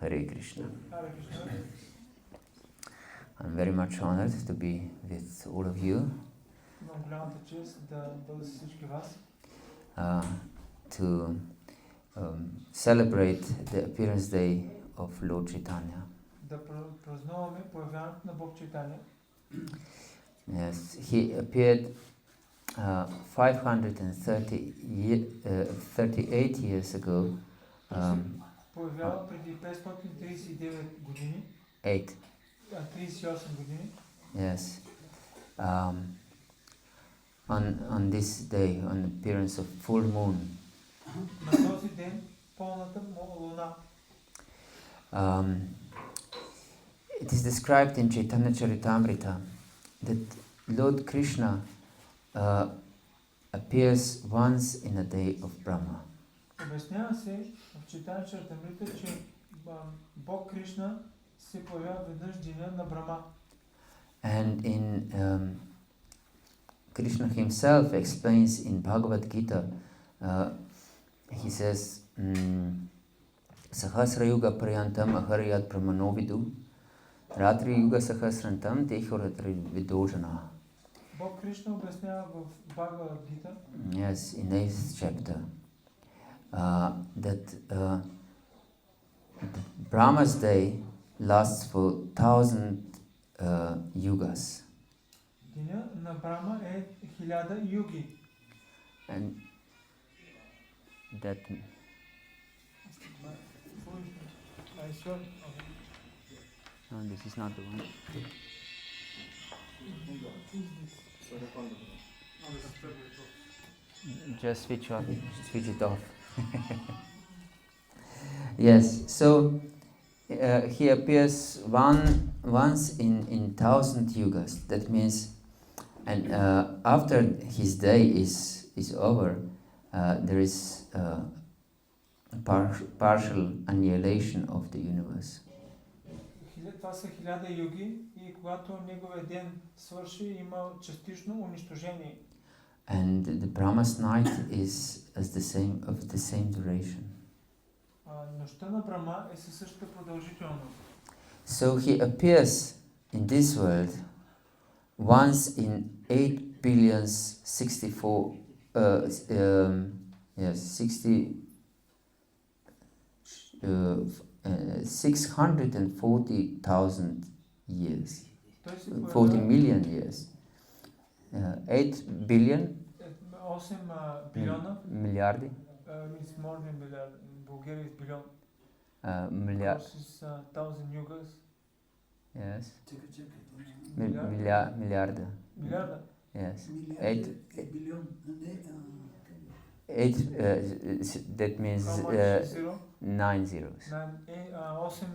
Hare Krishna. I'm very much honored to be with all of you. To celebrate the appearance day of Lord Caitanya. Yes, he appeared 538 years ago. 8. 38 години. Yes. On this day, on the appearance of full moon. На този ден пълната луна. It is described in Caitanya Charitamrita that Lord Krishna appears once in a day of Brahma. Обяснява се в Чайтanya Чаритамрита, че Бог Кришна се появява веднъж деня на Брахма. And in Krishna himself explains in Bhagavad-gita, he says, Sahasra Yuga Paryantam Ahariyat Brahmanovidu Ratri Yuga Sahasrantam Tehoratri Vidojana. Бог Кришна обяснява в Bhagavad-gita, yes, in 8th chapter, that Brahma's day lasts for 1,000 yugas. Деня на Брахма е 1000 юги. And that no, this is not the one. Just switch it off. Yes, so he appears once in 1,000 yugas. That means, and after his day is over, there is partial annihilation of the universe. Това са 1000 юги и когато неговия ден свърши, има частично унищожение. And the Brahma's night is of the same duration. Нощта на Брахма е със същата продължителност. So he appears in this world once in 8 billion 64 640,000 years. 40 million years. 8 billion 8 билиона милиарди. It's more than billion. Bulgaria is billion. Милиард. This is 1,000 yugas. Yes. Милиарда. Милиарда. Yes. 8 that means 9 zeros. 8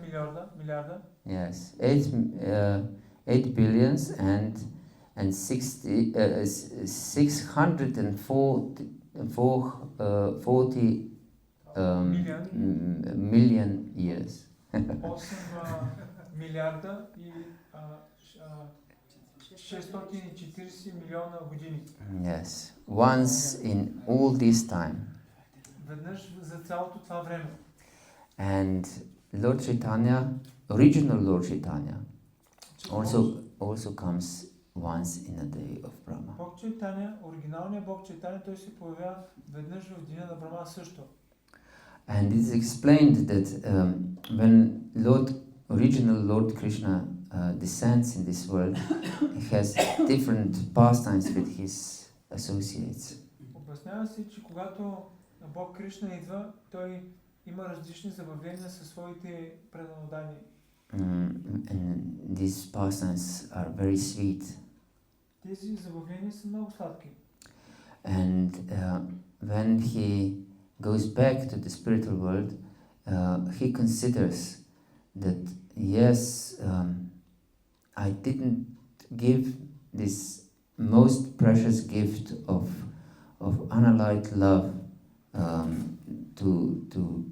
милиарда. Yes. 8 billions and 640 million years. 8 милиарда и 640 милиона години. Yes. Once in all this time. Веднъж за цялото това време. And Lord Caitanya, original Lord Caitanya, also comes once in a day of Brahma. Бог Чайтаня, оригиналният Бог Чайтаня, той се появява веднъж в деня на Брахма също. And it is explained that when original Lord Krishna descends in this world, he has different pastimes with his associates. Обяснява се, че когато Бог Кришна идва, той има различни забавления със своите преданодани. And these pastimes are very sweet. Тези забавления са много сладки. And when he goes back to the spiritual world, he considers that yes, I didn't give this most precious gift of unalloyed love to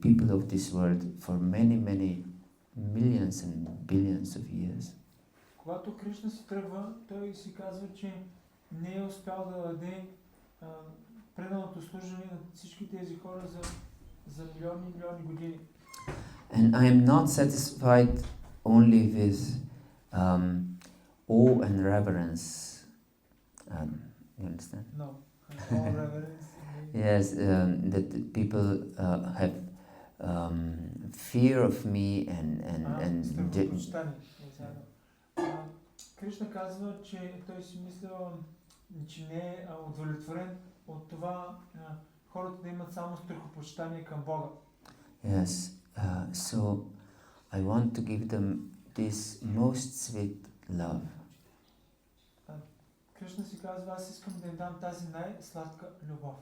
people of this world for many millions and billions of years. Когато Кришна си тръгва, той си казва, че не е успял да даде преданото служение на всички тези хора за милиони години. And I am not satisfied only with awe and reverence. You understand? No. All reverence. Yes, that the people have fear of me and Страхопочитание. Кришна казва, че той си мисля, че не е удовлетворен от това хората да имат само страхопочитание към Бога. Yes, so I want to give them this most sweet love. Кришна си казва, аз искам да им дам тази най-сладка любов.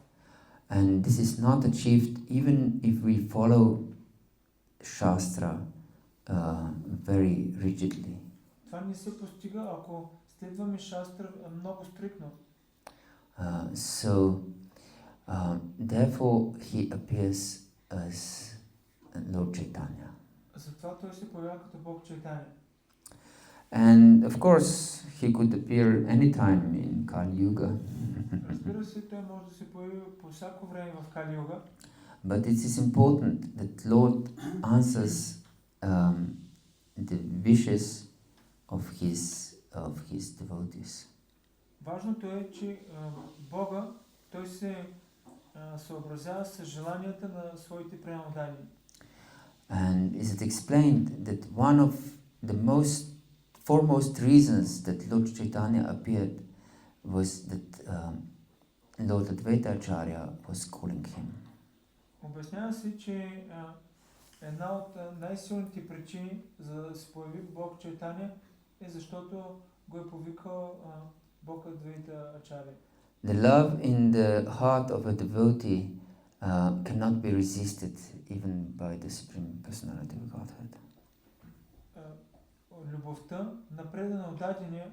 And this is not achieved even if we follow Shastra very rigidly. Това не се постига, ако следваме Шастра много стрикно. So, therefore, he appears as Lord Caitanya. Затова той се появява като Бог Чайтания. And of course, he could appear anytime in Kali Yuga. Разбира се, той може да се появи по всяко време в Кали Юга. But it is important that Lord answers the wishes of his devotees. Важното е, че Бога, той се съобразява с желанията на своите преданни. And is it explained that one of the foremost reasons that Lord Caitanya appeared was that Lord Advaita-acharya was calling him. Обяснява се, че една от най-силните причини за да се появи Бог Чайтания е защото го е повикал Бог Адвайта-ачаря. The love in the heart of a devotee cannot be resisted even by the Supreme Personality of Godhead. Любовта, напредена от дадения,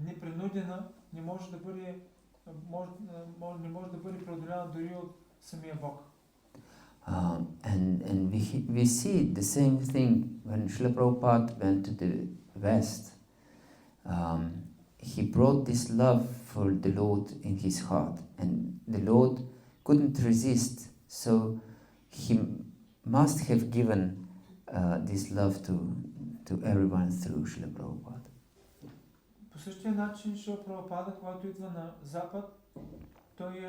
непринудена, не може да бъде преодоляна дори от самия Бог. And we see the same thing when Srila Prabhupada went to the West. He brought this love for the Lord in his heart, and the Lord couldn't resist, so he must have given this love to everyone through Srila Prabhupada. По същия начин Шрила Прабхупада, когато идва на Запад, той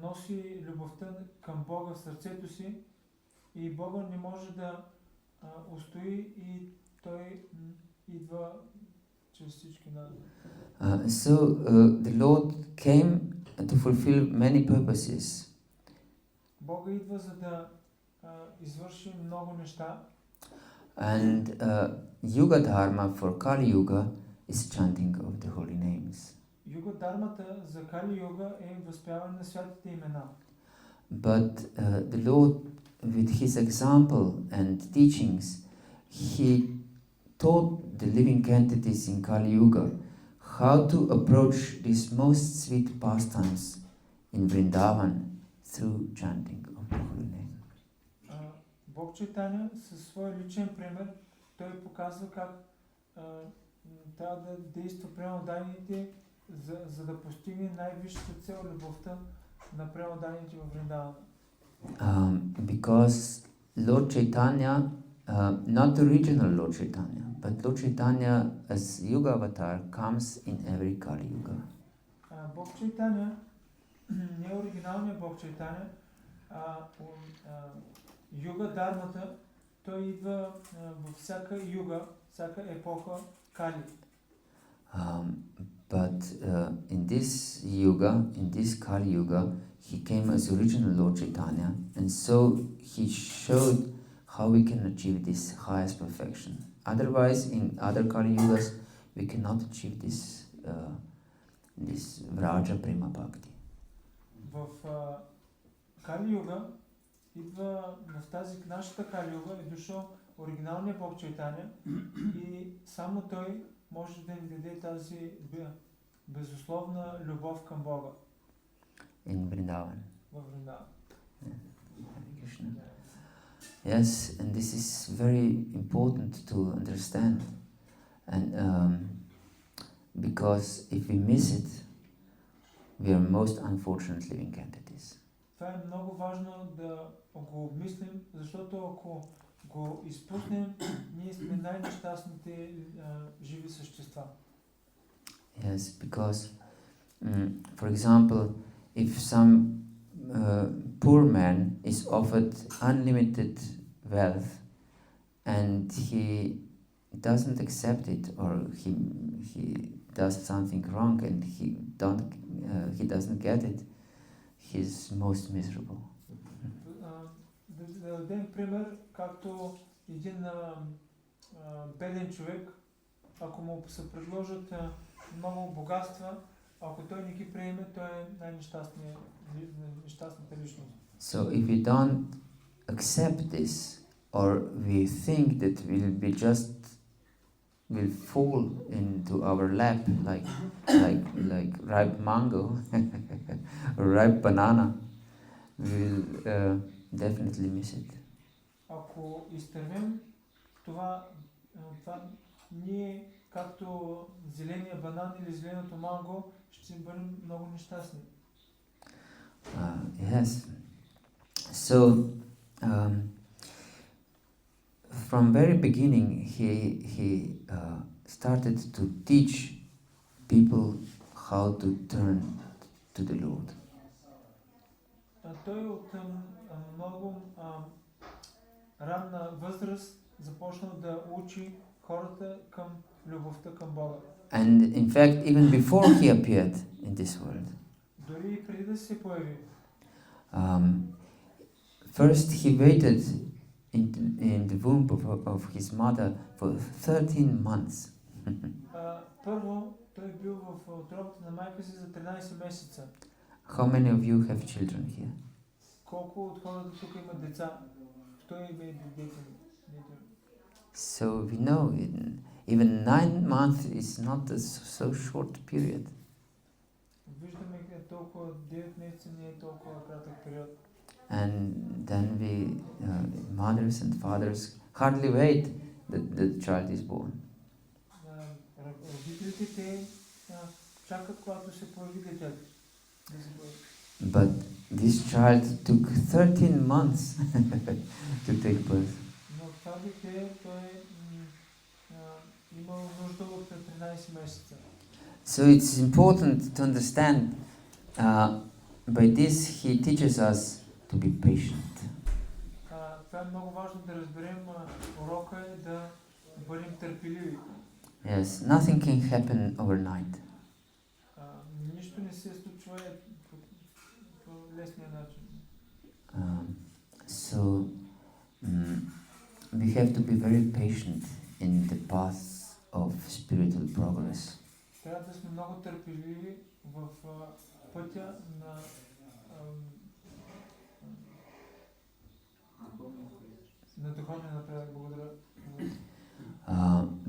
носи любовта към Бога в сърцето си и Бога не може да устои и той идва чрез всички народи. So the Lord came to fulfill many purposes. Бога идва за да извърши много неща. And Bhagavata-dharma for Kali Yuga is chanting of the holy names. Юга-дармата за Кали Юга е възпяване на святите имена. But the Lord, with his example and teachings, he taught the living entities in Kali Yuga how to approach these most sweet pastimes in Vrindavan through chanting of the holy name. Бог Чайтания със своя личен пример, той показва как трябва да действа преданните, за да постигне най-висшата цел любовта на преданните във Вриндавана. Because Lord Caitanya, not the original Lord Caitanya, but Lord Caitanya as Yuga avatar comes in every Kali Yuga. Бог Чайтания не е оригиналният Бог Чайтания, Юга-дармата, той идва във всяка юга, всяка епоха Кали. But in this yuga, in this Kali Yuga, he came as original Lord Caitanya, and so he showed how we can achieve this highest perfection. Otherwise, in other Kali Yugas, we cannot achieve this Vraja Prema Bhakti. В Кали Юга идва в тази нашата Кали Юга е дошъл оригиналният Бог Чайтания и само той може да ни даде тази безусловна любов към Бога. In Vrindavan. В Вриндаван. Yes, and this is very important to understand, and because if we miss it, we are most unfortunate living entities. Това е много важно да го обмислим, защото ако го изпуснем, ние сме най-нещастните живи същества. Yes, because, for example, if some poor man is offered unlimited wealth and he doesn't accept it, or he does something wrong and he doesn't get it, he's most miserable. Да дадем пример, както един беден човек, ако му се предложат много богатства, ако той не ги приеме, той е най-нещастната личност. So if we don't accept this, or we think that we'll fall into our lap like ripe mango or ripe banana, we'll definitely miss it. Ако изтървем това, ние, както зеления банан или зеленото манго, ще бъдем много нещастни. Yes. So, from very beginning, he started to teach people how to turn to the Lord. Той от много ранна възраст започнал да учи хората към любовта към Бога. And in fact, even before he appeared in this world, дори преди да се появи, first he waited in the womb of his mother for 13 months. Първо, той бил в утробата на майка си за 13 месеца. How many of you have children here? Колко от хората тук имат деца? Той има деца. So we know even 9 months is not a so short period. Виждаме толкова 9 месеца не е толкова кратък период. And then mothers and fathers hardly wait that the child is born. Родителите чакат, когато се появи детето. But this child took 13 months to take birth. Но това дете, той имал нужда от 13 месеца. So it's important to understand, by this he teaches us to be patient. Това е много важно да разберем, урока е да бъдем търпеливи. Yes, nothing can happen overnight. Нищо не се случва по лесния начин. So we have to be very patient in the path of spiritual progress. Трябва да сме много търпеливи в пътя на духовния напредък. Благодаря.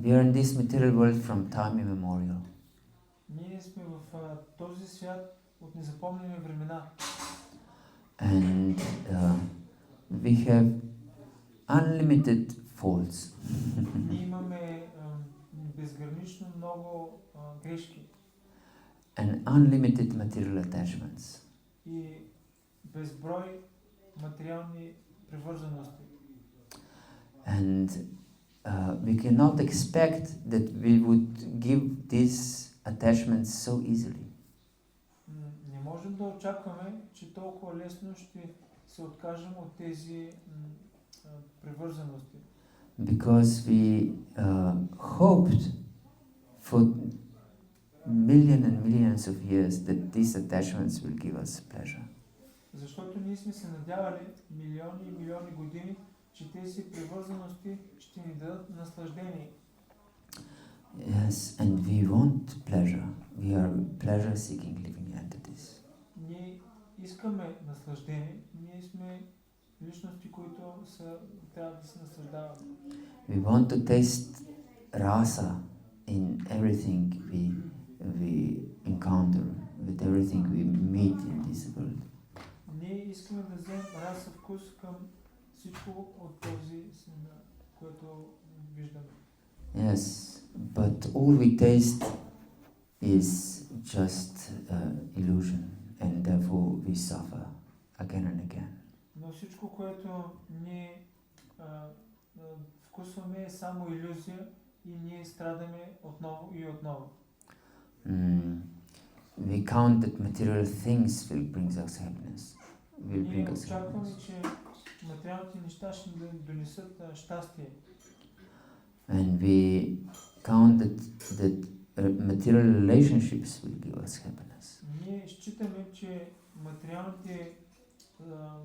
We are in this material world from time immemorial. Ние сме в този свят от незапомнени времена. And we have unlimited faults. Ние имаме безгранично много грешки. And unlimited material attachments. И безброй материални привързаности. And we cannot expect that we would give these attachments so easily. Не можем да очакваме, че толкова лесно ще се откажем от тези привързаности. Because we hoped for millions of years that these attachments will give us pleasure. Защото ние сме се надявали милиони и милиони години, че тези привързаности ще ни дадат наслаждение. Yes, and we want pleasure. We are pleasure-seeking living entities. Ние искаме наслаждение. Ние сме личности, които трябва да се наслаждават. We want to taste rasa in everything we encounter, with everything we meet in this world. Ние искаме да вземем раса вкус към всичко от този свят, което виждаме. Yes, but all we taste is just illusion, and therefore we suffer again and again. Но всичко, което ние вкусваме е само илюзия и ние страдаме отново и отново. We count that material things will bring us happiness. Ние очакваме, че материалните неща ще ни донесат щастие. And we count that material relationships will give us happiness. Ние считаме, че материалните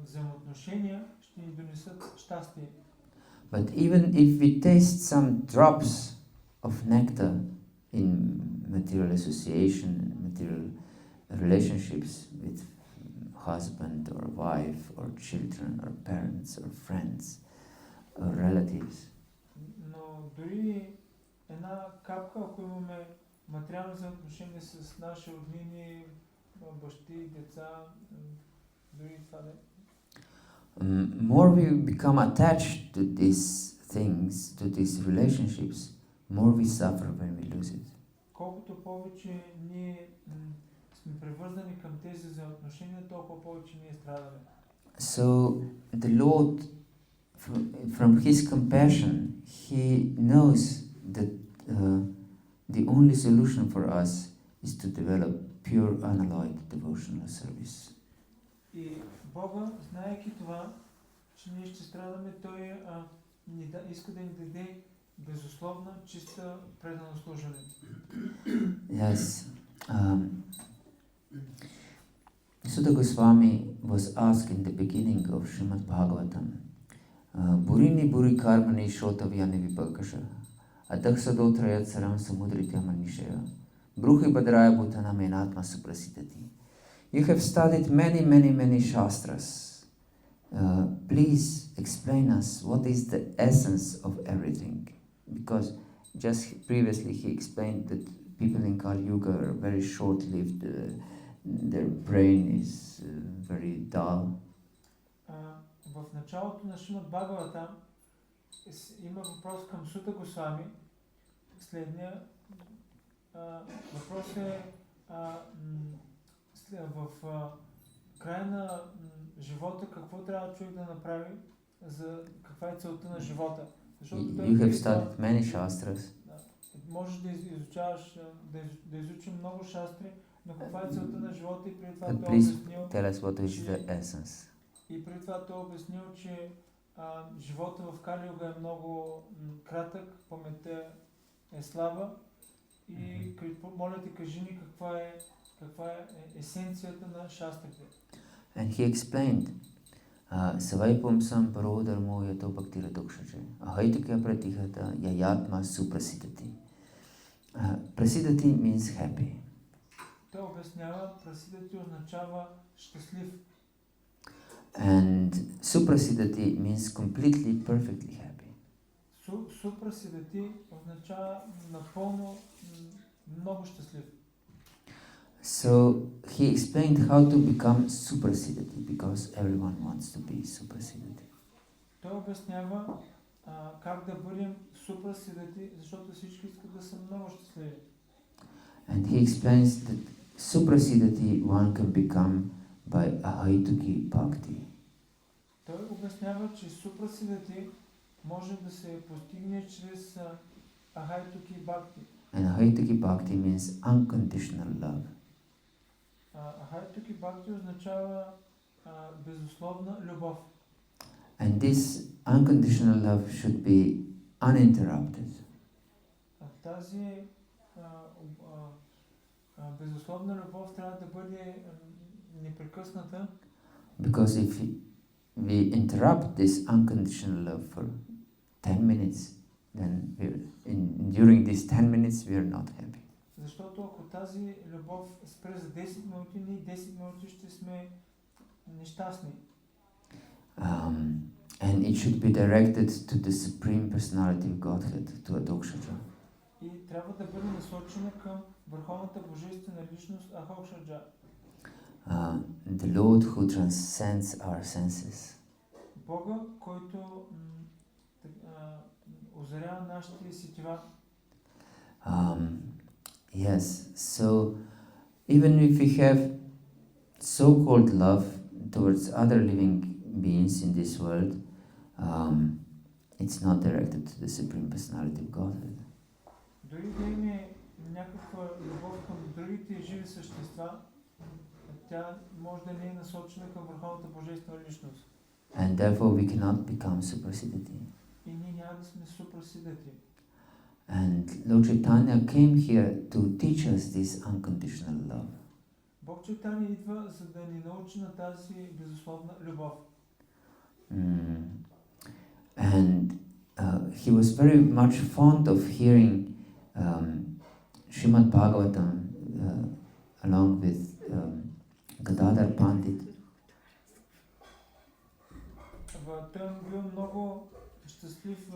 взаимоотношения ще ни донесат щастие. But even if we taste some drops of nectar in material association, material relationships with husband or wife or children or parents or friends or relatives, Но дори една капка, ако имаме материално взаимоотношение с наши роднини, бащи, деца, дори това да more we become attached to these things, to these relationships, more we suffer when we lose it. Колкото повече ние сме привързани към тези взаимоотношения, толкова повече ние страдаме. So the Lord, from His compassion, He knows that the only solution for us is to develop pure unalloyed devotional service. И Бога, знаейки това, че ние ще страдаме, Той иска да ни даде безусловна, чиста предано служене. Yes. Sutta Goswami was asked in the beginning of Srimad Bhagavatam, Burini buri karmani shotavyani vipakasha, adaksadotrayat saram samudrityam anishaya, bruhi badraya bhutana menatma suprasitati. You have studied many shastras. Please explain us what is the essence of everything. Because just previously he explained that people in Kali Yuga are very short-lived. Their brain is very dull. В началото на Шримад Бхагавата има въпрос към Сута Госвами. Следния въпрос е в края на живота какво трябва човек да направи, за каква е целта на живота. You have studied many shastras. Можеш да изучаваш, да изучим много шастри, но каква е целта на живота и преди това той е обяснил. Tell us what is the essence. И преди това той е обяснил, че живота в Кали Юга е много кратък, паметта е слаба и моля те, кажи ни каква е есенцията на шастрите. And he explained, Savaipumsam parodharmo yato bhaktira dukshache, ahaitukya pratihata yayatma suprasitati. Prasidati means happy. Той обяснява, прасидати означава щастлив. And suprasidati means completely, perfectly happy. Suprasidati означава напълно много щастлив. So he explained how to become suprasidati, because everyone wants to be suprasidati. Той обяснява как да бъдем suprasidati, защото всички искат да са много щастливи. And he explains that suprasidati one can become by ahaituki bhakti. Той обяснява, че suprasidati може да се постигне чрез ahaituki bhakti. And ahaituki bhakti means unconditional love. Ahaituki bhakti означава безусловна любов. And this unconditional love should be uninterrupted. Тази безусловна любов трябва да бъде непрекъсната. Because if we interrupt this unconditional love for 10 minutes, then during these 10 minutes we are not happy. Защото ако тази любов спре за 10 минути, ние 10 минути ще сме нещастни. And it should be directed to the Supreme Personality of Godhead, to Adokshadra. И трябва да бъде насочена към Върховната Божествена личност Ахокшаджа. The Lord who transcends our senses. Бога, който озарява нашите сетива. Yes, so even if we have so-called love, towards other living beings in this world, it's not directed to the Supreme Personality of Godhead. Дори да има някаква любов към другите живи същества, тя може да не е насочена към Върховната Божествена личност. And therefore we cannot become suprasiddhiti. И ние няма да сме супрасидати. And Lord Caitanya came here to teach us this unconditional love. Бог Чайтания идва, за да ни научи на тази безусловна любов. And he was very much fond of hearing Srimad Bhagavatam along with Gadadhar Pandit. Той бил много щастлив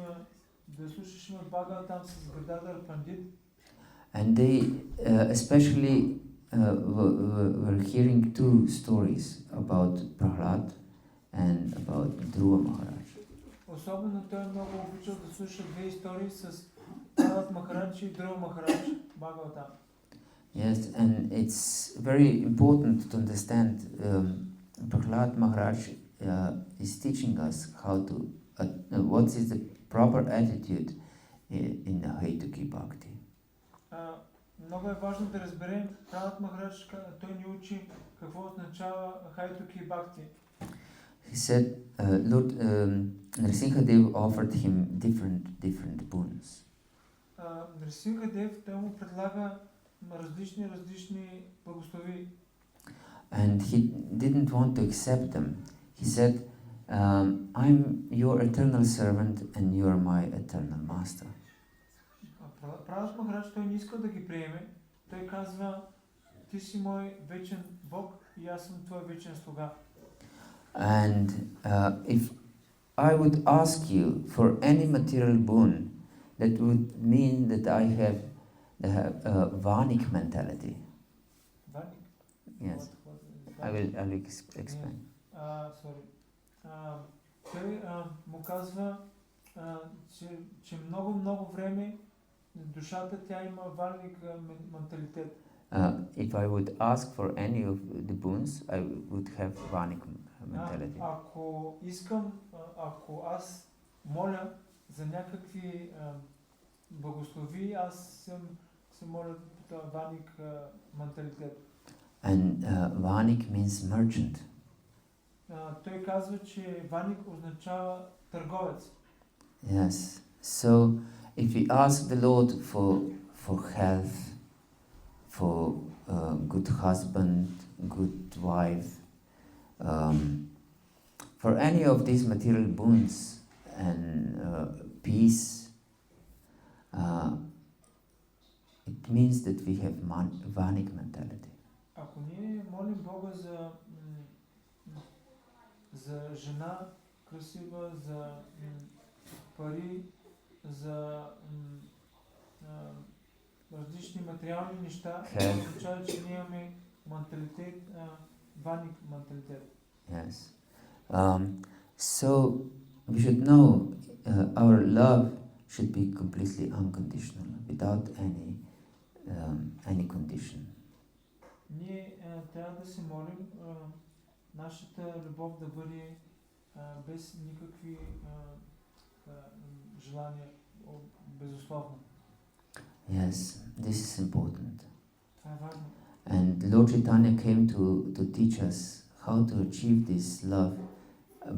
да слуша Шримад Бхагаватам с Гададhar Пандит. And they especially were hearing two stories about Prahlad and about Dhruva Maharaj. Особено той много обичал да слуша две истории с Прахлад Махарадж и Dhruva Махарадж Бхагаватам. Yes, and it's very important to understand Prahlad Maharaj is teaching us how to, what is the proper attitude in the Haituki Bhakti. Много е важно да разберем Прахлад Махарадж, той ни учи какво означава Haituki Bhakti. He said, Lord Nrsimhadev offered him different boons. Нрисимхадев, той му предлага различни благослови. And he didn't want to accept them. He said, I'm your eternal servant and you are my eternal master. Прахлад Махарадж, той не иска да ги приеме. Той казва, ти си мой вечен Бог и аз съм твой вечен слуга. And if I would ask you for any material boon, that would mean that I have the Vanik mentality. Vanik? Yes. I will explain. Sorry. Той му казва, че много време душата тя има Vanik менталитет. If I would ask for any of the boons, I would have Vanik mentality. Ако аз моля за някакви благослови, аз се моля за Vanik менталитет. And Vanik means merchant. Той казва, че Vanik означава търговец. Yes. So if we ask the Lord for health, for good husband, good wife, for any of these material boons and peace, it means that we have Vanik mentality. Ако ние молим Бога за жена красива, за пари, за различни материални неща, означава, че ние имаме менталитет, Vanik менталитет. Yes. So we should know our love should be completely unconditional, without any condition. Ние трябва да се молим нашата любов да бъде без никакви желания, безусловно. Yes, this is important. Това е важно. And Lord Caitanya came to teach us how to achieve this love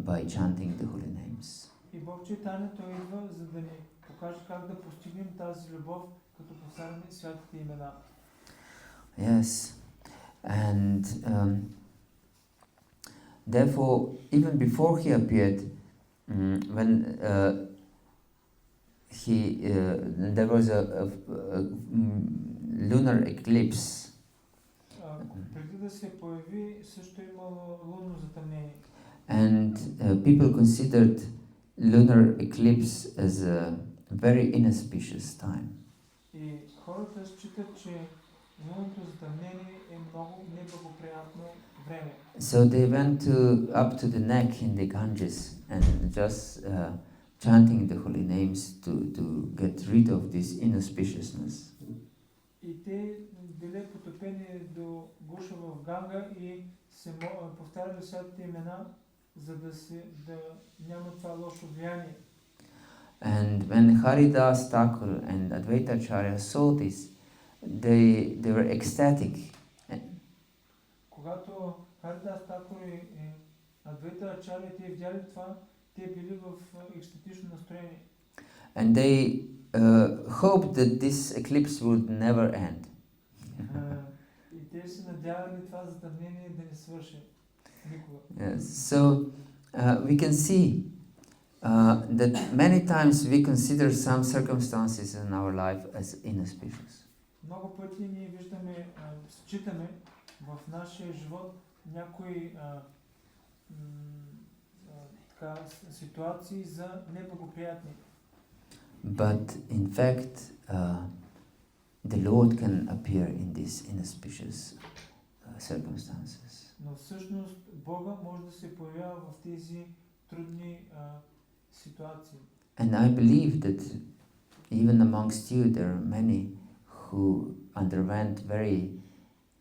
by chanting the holy names. И Бог Чайтания, той идва, за да ни покаже как да постигнем тази любов, като повтаряме святите имена. Yes, and therefore, even before he appeared, when there was a lunar eclipse. Преди да се появи, също имало лунно затъмнение. And people considered lunar eclipse as a very inauspicious time. И хората считат, че лунното затъмнение е много неблагоприятно време. So they went up to the neck in the Ganges and just chanting the holy names to get rid of this inauspiciousness. И те били потопени до гуша в Ганга и повтаряли светите имена, за да няма това лошо влияние. And when Haridas Thakur and Advaita Acharya saw this, they were ecstatic. Когато Харидас Такур и Адвайта Ачаря те видяли това, те били в екстатично настроение. And they hoped that this eclipse would never end. И те се надявали това затъмнение да не свърши никога. Yes. So we can see that many times we consider some circumstances in our life as inauspicious. Много пъти ние виждаме, считаме в нашия живот някои ситуации за неблагоприятни. But in fact, the Lord can appear in these inauspicious circumstances. Но всъщност Бога може да се появява в тези трудни ситуации. And I believe that even amongst you there are many who underwent very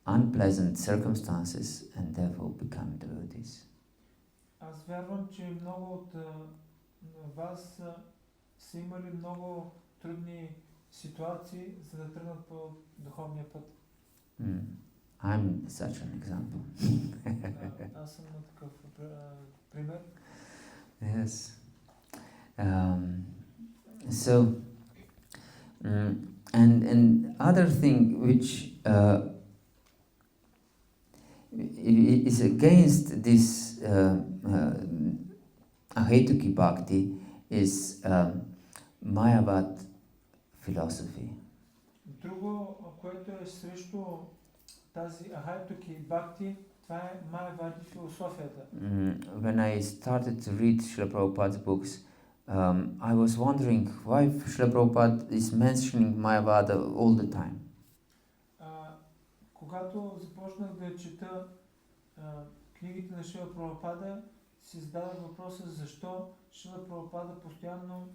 unpleasant circumstances and therefore become devotees. Аз вярвам, че много от вас са имали много трудни ситуации, за да тръгнат по духовния път. I'm such an example. Аз съм на такъв пример. Yes. And other thing which is against this Ahetuki Bhakti is Mayavad philosophy. Друго, което е срещу тази Ahetuki Bhakti, това е Mayavadi философията. When I started to read Srila Prabhupada's books, I was wondering why Srila Prabhupada is mentioning Mayavada all the time. Когато започнах да чета книгите на Шрила Прабхупада, си зададох въпроса защо Шрила Прабхупада постоянно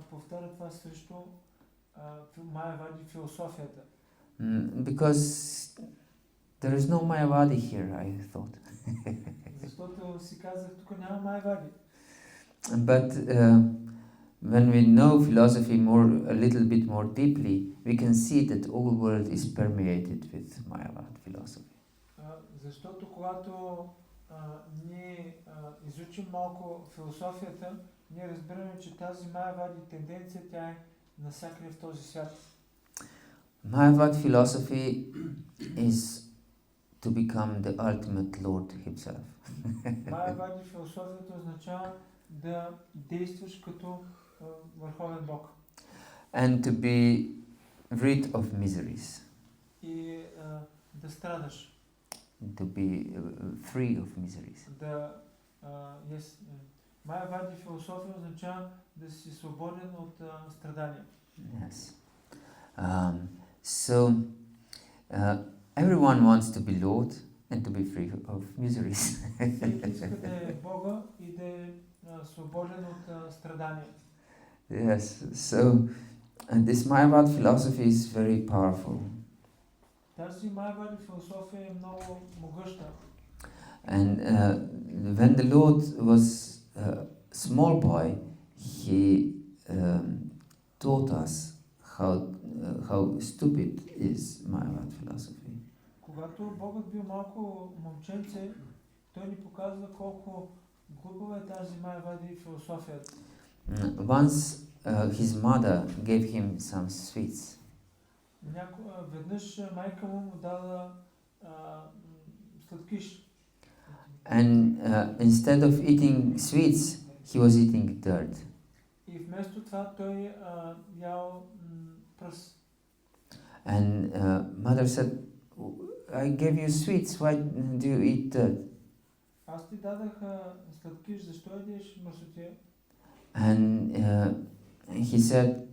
повтаря това срещу Майявади философията. Because there is no Mayavadi here, I thought. Защото си казах, тук няма Майявади. But when we know philosophy a little bit more deeply, we can see that all world is permeated with Mayavad philosophy. Защото когато ние изучим малко философията, ние разбираме, че тази Mayavadi тенденция, тя е навсякъде в този свят. Mayavad philosophy is to become the ultimate Lord himself. Mayavadi философията означава да действаш като върховен Бог. And to be rid of miseries. И да страдаш. To be free of miseries. Mayavadi философия означава да си свободен от страдания. Yes. So everyone wants to be Lord and to be free of miseries. Всеки иска да е Бога и да е свободен от страдания. Yes. So this Mayavad philosophy is very powerful. Тази Mayavadi философия е много могъща. And when the Lord was a small boy, he taught us how stupid is Mayavad philosophy. Когато Богът бил малко момченце, той ни показва колко глупава е тази Mayavadi философия. Once his mother gave him some sweets. Веднъж майка му дала сладкиш. And instead of eating sweets, he was eating dirt. И вместо това той ял пръс. And mother said, I gave you sweets, why do you eat dirt? Аз ти дадах сладкиш, защо ядеш мърсотия? And he said,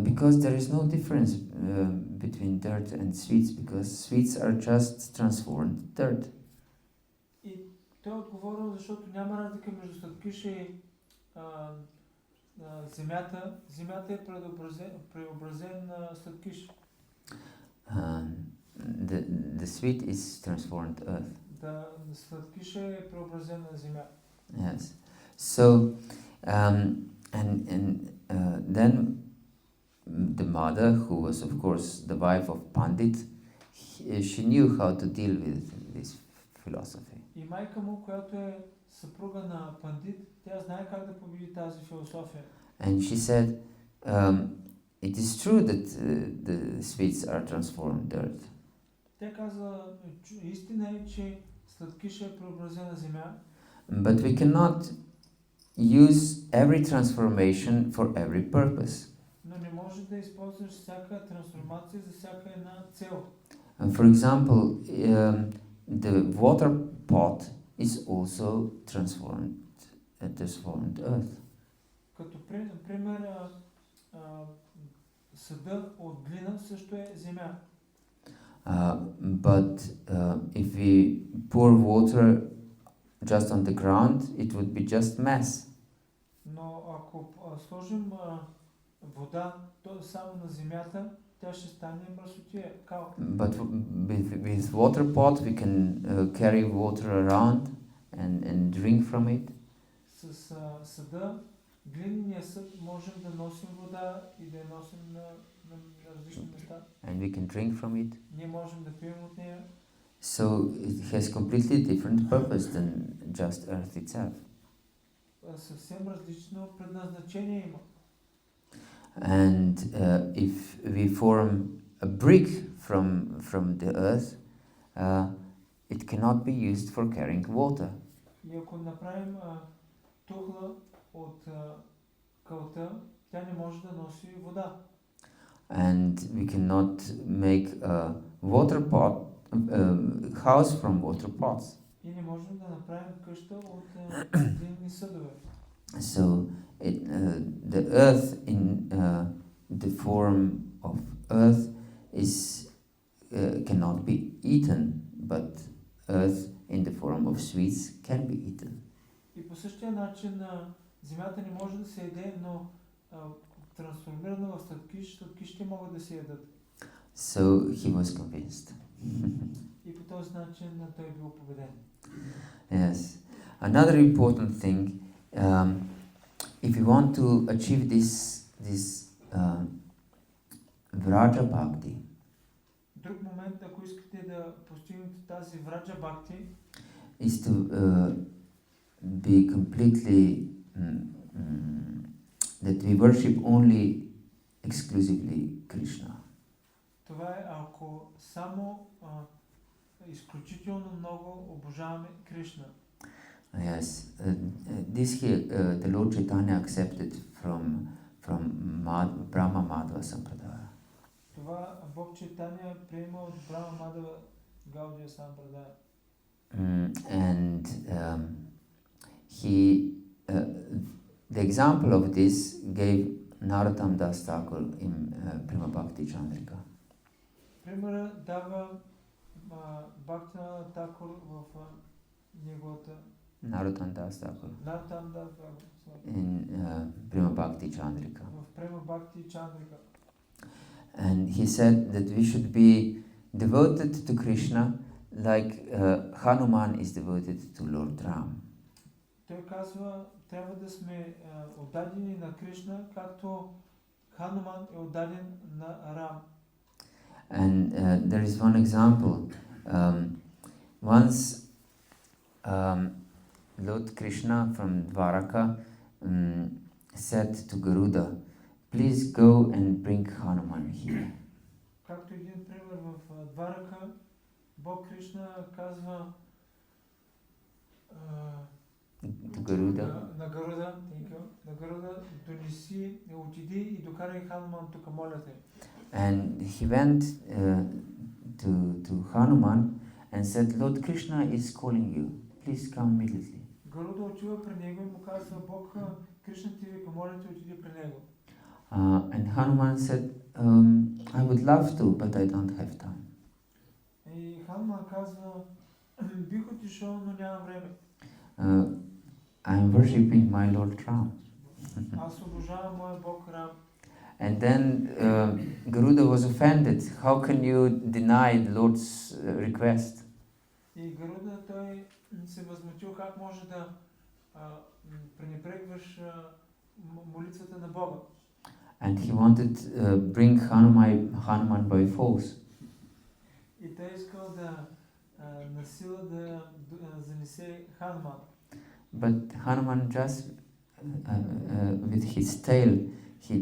because there is no difference between dirt and sweets, because sweets are just transformed dirt. И той отговорил, защото няма разлика между сладкиша и земята. Земята е преобразен сладкиш. The sweet is transformed earth. да сладкиша е преобразен на земя. Yes. So, then the mother, who was of course the wife of Pandit, she knew how to deal with this philosophy. И майка му, която е съпруга на Пандит, тя знае как да победи тази философия. And she said, it is true that the sweets are transformed earth. Тя каза, истина е, че сладкиша е преобразена земя. But we cannot use every transformation for every purpose. Но не може да използваш всяка трансформация за всяка една цел. For example, the water pot is also transformed earth. Като пример, съда от глина също е земя. But if we pour water just on the ground, it would be just mess. Но ако сложим вода само на земята, тя ще стане мръсотия, кал. But with water pot we can carry water around and drink from it. С съда, глиняния съд, можем да носим вода и да я носим на различни места. And we can drink from it. Ние можем да пием от нея. So it has completely different purpose than just earth itself. Съвсем различно предназначение има. And if we form a brick from the earth, it cannot be used for carrying water. И ако направим тухла от кълта, тя не може да носи вода. And we cannot make a water pot house from water pots. И не можем да направим къща от глинени съдове. So the earth in the form of earth cannot be eaten, but earth in the form of sweets can be eaten. И по същия начин земята не може да се яде, но трансформирана в сладкишите могат да се ядат. So he was convinced. И по този начин той е бил победен. Yes. Another important thing, if you want to achieve this Vraja Bhakti, Друг момент, ако искате да постигнете тази Vraja Bhakti, is to be completely that we worship only exclusively Krishna. това е ако само изключително много обожаваме Кришна. Yes, this here the Lord Caitanya accepted from Brahma Madhva Sampradaya. Това Бог Чайтания приема от Брахма Мадава Гаудия Сампрадая. And the example of this gave Narottam Das Thakur in Prima Bhakti Chandrika. Примера дава Бхактина Такур в неговата Narottam Das Thakur Наротам Das in Prima Bhakti Chandrika. в Према Бхакти Чандрика. And he said that we should be devoted to Krishna like Hanuman is devoted to Lord Ram. Той казва, трябва да сме отдадени на Кришна, както Хануман е отдаден на Рам. And there is one example. Once Lord Krishna from Dwaraka said to Garuda, please go and bring Hanuman here. Както един пример в Дварака, Бог Кришна казва To Garuda. На Гаруда, донеси, отиди и докарай Хануман тук, моля те. And he went to Hanuman and said, Lord Krishna is calling you. Please come immediately. Гаруда отива при него и му казва, Бог Кришна ти вика, моля те, отиди при него. And Hanuman said, I would love to, but I don't have time. И Хануман казва, бих отишъл, но нямам време. I'm worshipping my Lord Ram. Аз обожавам моя Бог Рам. And then Garuda was offended. How can you deny the Lord's request? И Гаруда той се възмутил как може да пренебрегваш молитвата на Бога. And he wanted to bring Hanuman by force. И той искал да насила да занесе Хануман. But Hanuman just, with his tail, he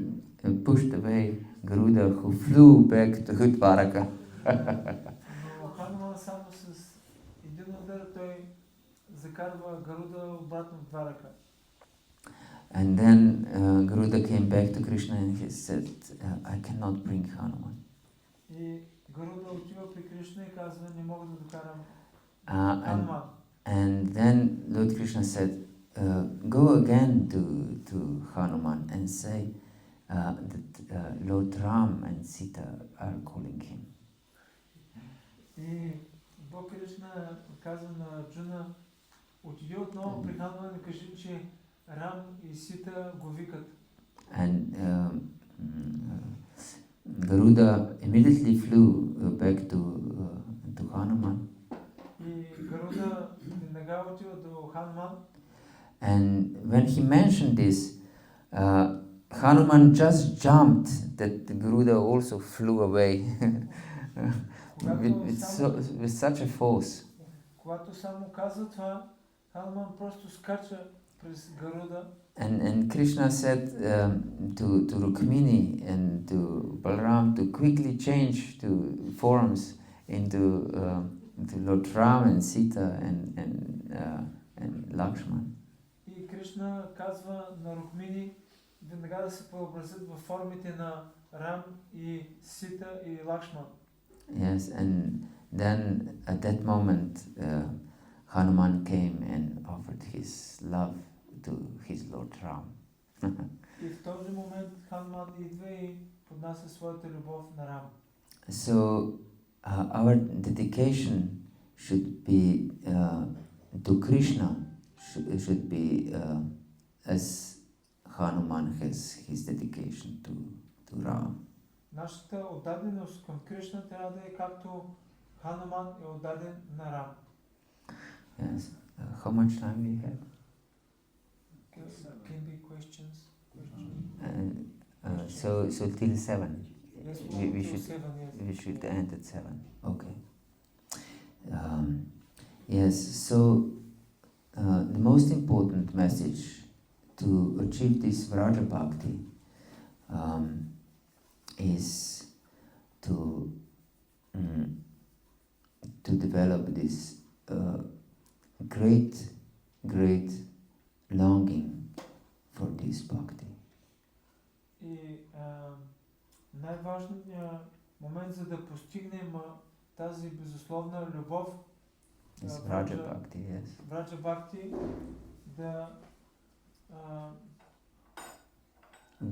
pushed away Garuda, who flew back to Dwaraka. Но Хануман само с един удар той закарва Гаруда обратно в Дварака. And then Garuda came back to Krishna and he said, I cannot bring Hanuman. И Гаруда отива при Кришна и казва, не мога да докарам Хануман. And then Lord Krishna said, go again to Hanuman and say that Lord Ram and Sita are calling him. И Бог Кришна казва на Арджуна, отиди отново при Хануман и кажи, че Рам и Сита го викат. And Garuda immediately flew back to Hanuman. И Гаруда веднага отива до Хануман. And when he mentioned this, Hanuman just jumped that Garuda also flew away with such a force. Когато само казва това, Хануман просто скача през Гаруда. And Krishna said to Rukmini and to Balram to quickly change to forms into Lord Ram and Sita and Lakshman. И Кришна казва на Рукмини веднага да се преобразят във формите на Рам и Сита и Лакшман. Yes, and then at that moment Hanuman came and offered his love to his Lord Ram. И в този момент Хануман идва и поднася своята любов на Рам. So our dedication should be to Krishna, should be as Hanuman has his dedication to Ram. Нашата отдаденост към Кришна трябва да е както Хануман е отдаден на Рам. Yes. How much time we have? Can be questions. So till 7. Yes, We till should 7, yes. we should end at 7. Okay. Yes. So the most important message to achieve this Vraja Bhakti is to develop this great longing for this bhakti. И най-важният момент за да постигнем тази безусловна любов, Vraja Bhakti, yes. Vraja Bhakti, да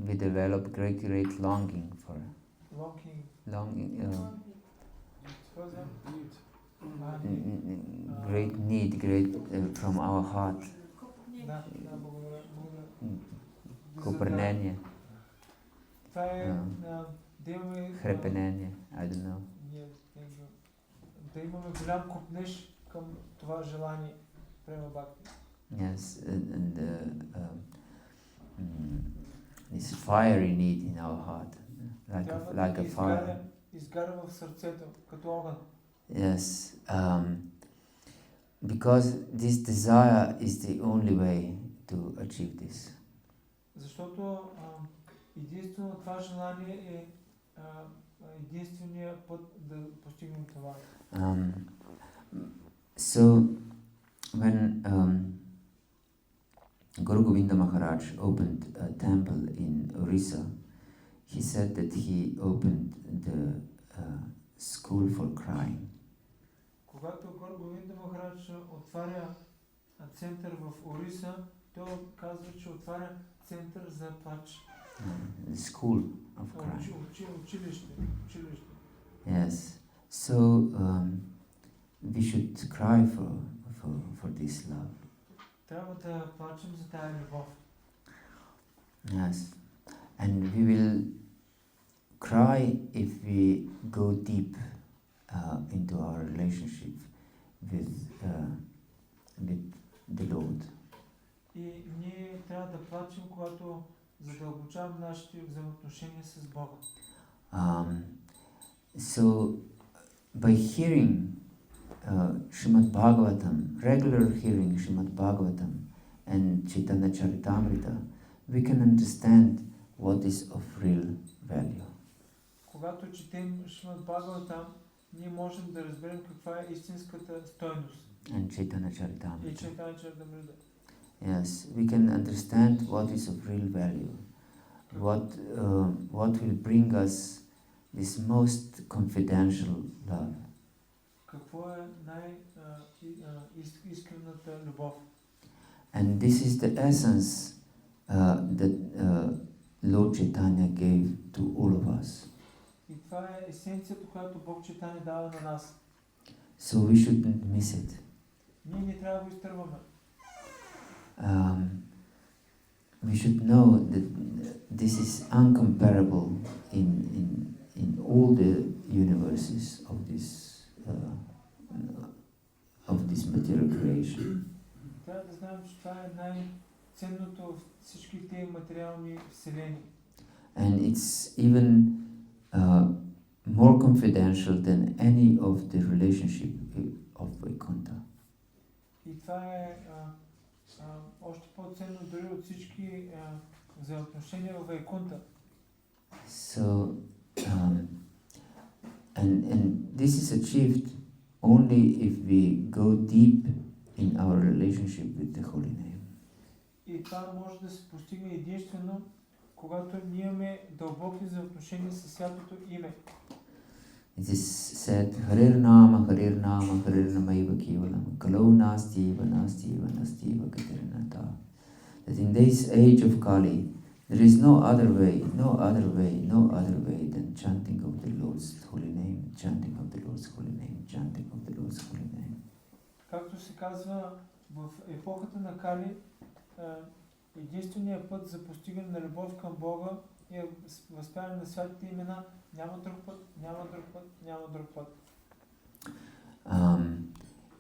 We develop great longing for great need, from our heart. Купрнение. Това е да имаме Хрепенение, I don't know. Да имаме голям купнеж към това желание према бхакти. Yes, and this fiery need in our heart, like a fire. Изгаря в сърцето като огън. Yes, because this desire is the only way to achieve this. Защото единствено това желание е единствения път да постигнем това. So when Guru Govinda Maharaj opened a temple in Orissa, he said that he opened the school for crying. Когато Гуру Говинда Махарадж отваря център в Ориса, той казва, че отваря център за плач. The school of crying. Училище. Yes. So we should cry for this love. Трябва да плачем за тая любов. Yes. And we will cry if we go deep into our relationship with the Lord. И ние трябва да плачем, когато задълбочаваме нашите взаимоотношения с Бога. So, by hearing Srimad Bhagavatam, regular hearing Srimad Bhagavatam and Caitanya Charitamrita, we can understand what is of real value. Когато четем Шримад Бхагаватам, ние можем да разберем каква е истинската стойност. And Caitanya Charitamrita. И Caitanya Charitamrita. Yes, we can understand what is of real value. What will bring us this most confidential love. Какво е най-искрената любов? And this is the essence that Lord Caitanya gave to all of us. И това е есенцията, която Бог Чайтания дава на нас. So we shouldn't miss it. Ние не трябва да го изтърваме. We should know that this is uncomparable in all the universes of this material creation. Трябва да знаем, че това е най-ценното в всички тези материални вселени. And it's even more confidential than any of the relationship of Vaikuntha. И това е още по-ценно дори от всички взаимоотношения в Вайкунта. So, and this is achieved only if we go deep in our relationship with the Holy Name. И това може да се постигне единствено, когато ние имаме дълбоки взаимоотношения с святото име. It is said, Harir Nama, Harir Nama, Harir Namaiva Kevalam, Kalau Nastiva, Nastiva, Nastiva, Katirinata. That in this age of Kali, there is no other way than chanting of the Lord's holy name, chanting of the Lord's holy name, chanting of the Lord's holy name. Както се казва, в епохата на Кали, единственият път за постигане на любов към Бога е възпяване на святите имена. Няма друг път, няма друг път, няма друг път.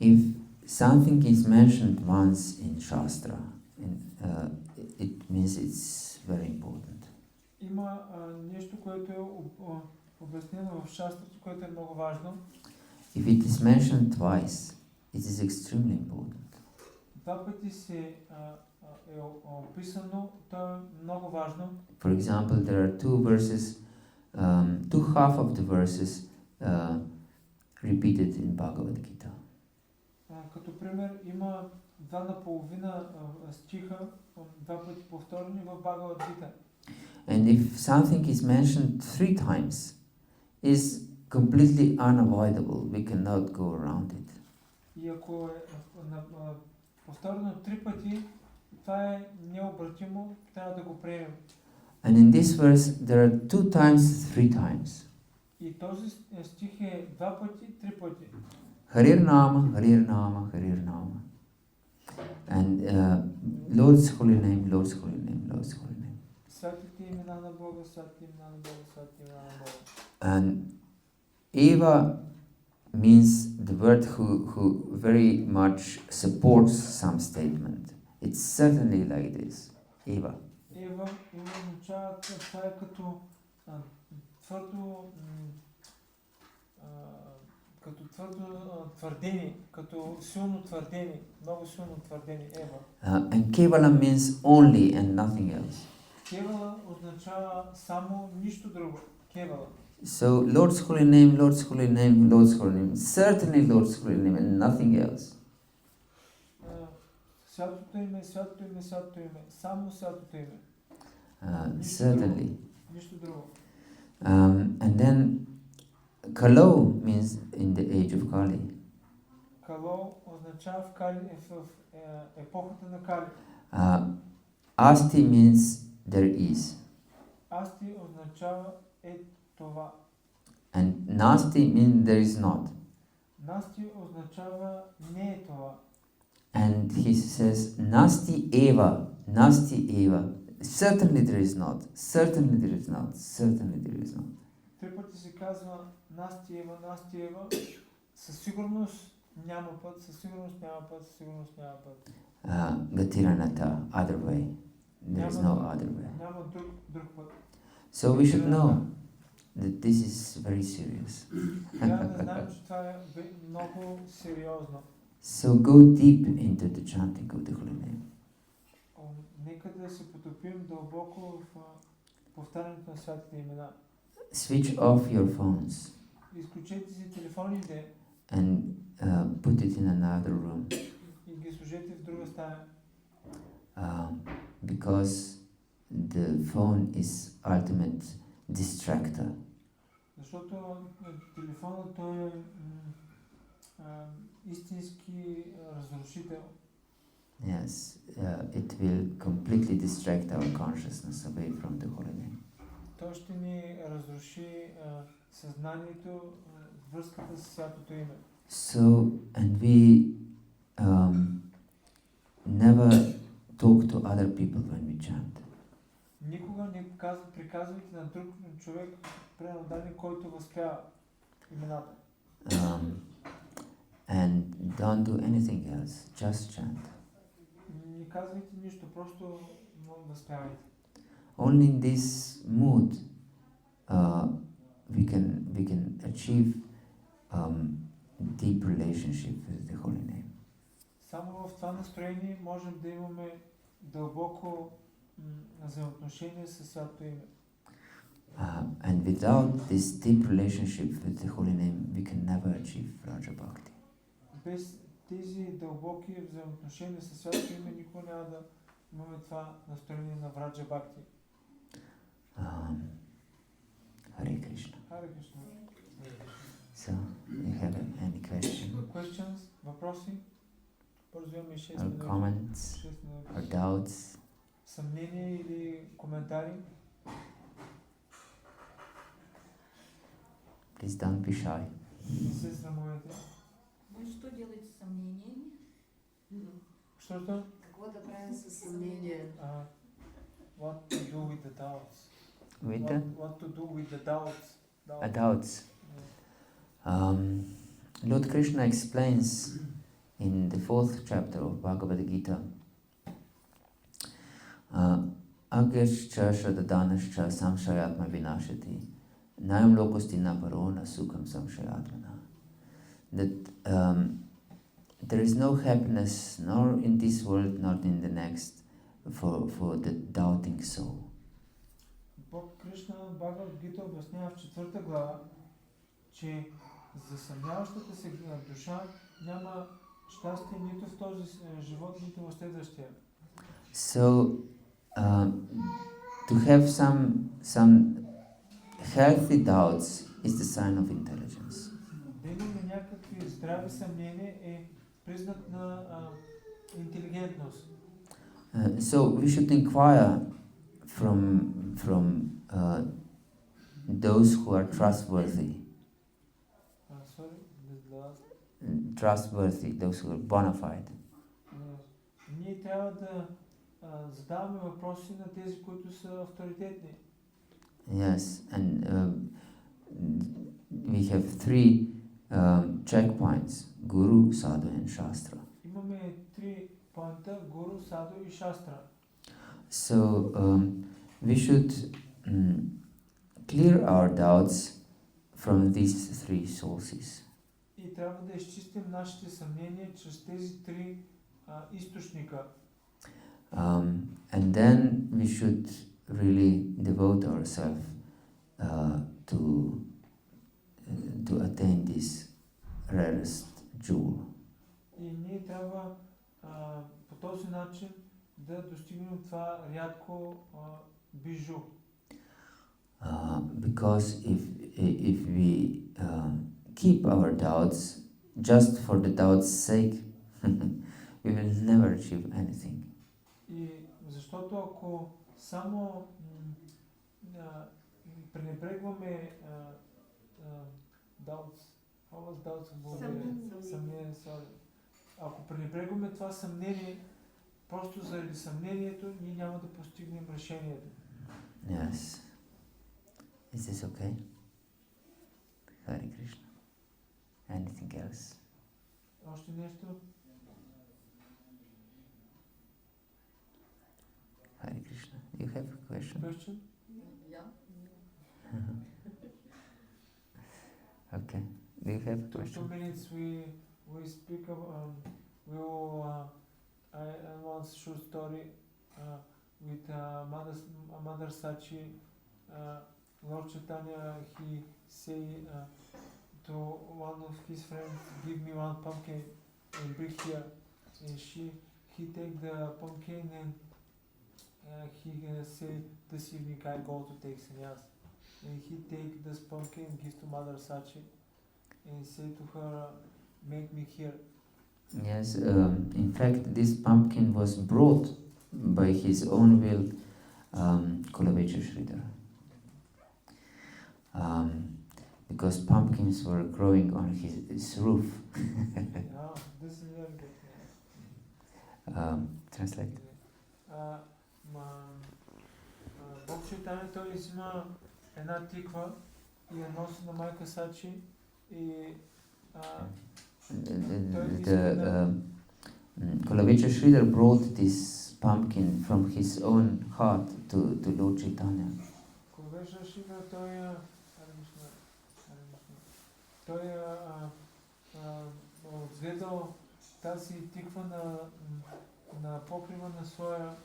If something is mentioned once in Shastra, it means it's very important. Има нещо, което е обяснено в Шастрата, което е много важно. If it is mentioned twice, it is extremely important. Два пъти е описано, то е много важно. For example, there are two verses, two half of the verses repeated in Bhagavad-gita. Като пример, има два наполовина стиха, два пъти повторени в Бхагавад-гита. And if something is mentioned 3 times, is completely unavoidable. We cannot go around it. И ако е повторено 3 пъти, това е необратимо, трябва да го приемем. And in this verse, there are 2 times, 3 times. И този стих е 2 пъти, 3 пъти. Harir Nama, Harir Nama, Harir Nama. And Lord's holy name, Lord's holy name, Lord's holy name. Святите имена на Бога, святите имена на Бога, святите имена на Бога. And Eva means the word who very much supports some statement. It's certainly like this. Eva. Ева означава, това е като твърдо твърдение, като силно твърдение, много силно твърдение, Ева. And Kevala means only and nothing else. Кевала означава само нищо друго. Кевала. So Lord's holy name, Lord's holy name, Lord's holy name. Certainly Lord's holy name and nothing else. Святото име, святото име, святото име. Само святото име. Certainly. Нищо друго. And then Kalo means in the age of Kali. Кало означава в Кали, в епохата на Кали. Asti means there is. Асти означава това. And Nasti means there is not. Насти означава не е това. And he says Nasti eva, Nasti eva. Certainly there is not. Certainly there is not. Certainly there is not. 3 пъти се казва Насти Ева, със сигурност Няма път, със сигурност няма път, със сигурност няма път. Gatiranata, other way. There is no other way. Няма друг път. So we should know that this is very serious. Трябва да знаем, че това е много сериозно. So go deep into the chanting of the holy name. Нека да се потопим дълбоко в повтарянето на святите имена. Switch off your phones Изключете си телефоните and put it in another room. И ги сложете в друга стая. Because the phone is ultimate distractor. Защото телефонът той е истински разрушител. Yes, it will completely distract our consciousness away from the holy name. Той ще ни разруши съзнанието, връзката с святото име. So, and we never talk to other people when we chant. Никога не приказвайте на друг човек, примерно даден, който възпява имената. And don't do anything else, just chant. Не казвайте нищо, просто възпявайте. Only in this mood we can achieve deep relationship with the holy name. Само в това настроение можем да имаме дълбоко взаимоотношение със святото име. And without this deep relationship with the holy name, we can never achieve Raja Bhakti. Без тези дълбоки взаимоотношения със святото име никога няма да имаме това настроение на Раджа Бхакти. Hare Krishna. Hare Krishna. So, you have any question? Questions? Въпроси? Бързо имаме 6 Or минути. comments? 6 минути. Or doubts? Съмнения или коментари? Please don't be shy. Не се срамувайте. Вы что делаете с сомнениями? Защото? Какво да правим с съмнения? What to do with the doubts? With the What to do with the doubts? doubts. Lord Krishna explains in the 4th chapter of Bhagavata-gita, Agyascha Shradadhanascha Samshayatma Vinashati Nayam Lokosti Naparona Sukham Samshayatmana. That there is no happiness nor in this world nor in the next for the doubting soul. Бог Кришна Бхагават-гита обяснява в 4 глава, че за съмняващата се душа няма щастие нито в този живот, нито в следващия. So, to have some healthy doubts is the sign of intelligence. Да имаме някакви здрави съмнения е признак на интелигентност. So we should inquire from those who are trustworthy. Trustworthy, those who are bona fide. Ние трябва да задаваме въпроси на тези, които са авторитетни. Yes, and we have 3 checkpoints: Guru, Sadhu, and Shastra. Имаме 3 поинта: Гуру, Саду и Шастра. So we should clear our doubts from these 3 sources. И трябва да изчистим нашите съмнения чрез тези 3 източника. And then we should really devote ourselves to attain this rarest jewel. И ние трябва по този начин да достигнем това рядко бижу. Because if we keep our doubts just for the doubt's sake, we will never achieve anything. И защото ако само пренебрегваме ако пренебрегваме това съмнение, просто заради съмнението, ние няма да постигнем решението. Yes. Is this okay? Hare Krishna. Anything else? Още нещо? Hare Krishna. You have a question? Question? Okay. Do you have a 2 question? minutes we speak about, we will, I want short story with Mother Sachi. Lord Chaitanya, he say to one of his friends, give me one pumpkin and bring here. And he take the pumpkin and he say, this evening I go to take sannyas. And he take this pumpkin, give to Mother Sachi, and say to her, make me here. Yes, in fact, this pumpkin was brought by his own will, Kulavecha Sridhar. Because pumpkins were growing on his roof. Yeah, this is very good. Translate. Бог Чайтания, той взима една тиква и я носи на майка Сачи и Kulavecha Sridhar brought this pumpkin from his own heart to Lord Chaitanya. Кулавеша Шива, той отгледал тази тиква на покрива на своя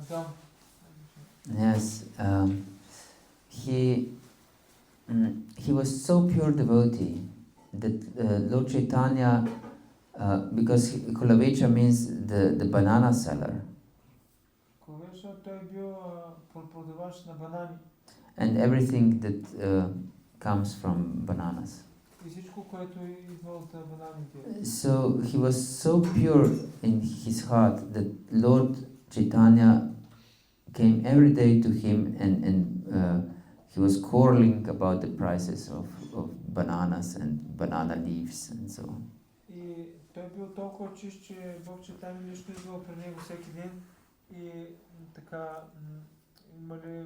дом. Yes, he was so pure devotee that Lord Chaitanya, because Kulavecha means the banana seller, Кулавеша, той бил продавач на банани. and everything that comes from bananas. И всичко, което идва от бананите. So he was so pure in his heart that Lord Chaitanya came every day to him and he was quarreling about the prices of bananas and banana leaves and so on. И той бил толкова чист, че Бог Чайтания лично идвал при него всеки ден и така имали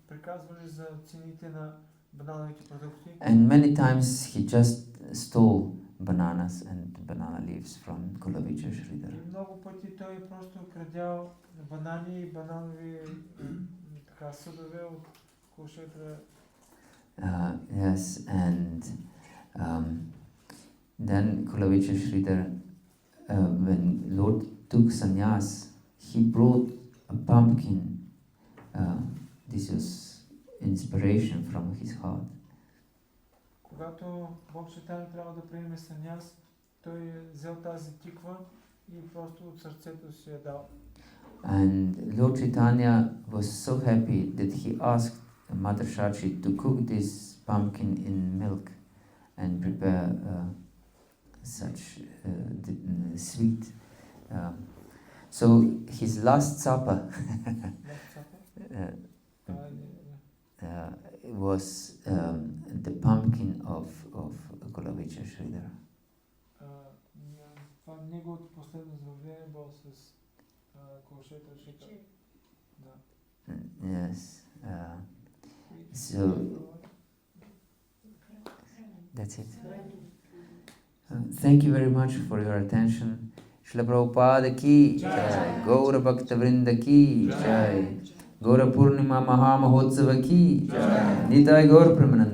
приказвали за цените на банановите продукти. And many times he just stole bananas and banana leaves from Kulavecha Sridhar. И много пъти той просто крадял банани и бананови така съдове от кошетра. Yes, and then Kulavecha Sridhar, when Lord took sannyas, he brought a pumpkin. This was inspiration from his heart. Когато Бог Чайтания трябва да приеме саняс, той взел тази тиква и просто от сърцето си я дал. And Lord Chaitanya was so happy that he asked Mother Shachi to cook this pumpkin in milk and prepare such sweet. So his last supper was the pumpkin of Kulavecha Sridhar. Това неговото последно заведение било с кошетра шика. Yes. So that's it. Thank you very much for your attention. Srila Prabhupada ki jai, Gaura Bhakta Vrinda ki jai, Gaura Purnima Maha Mahotsava ki jai, Nitai Gaur Pramananda.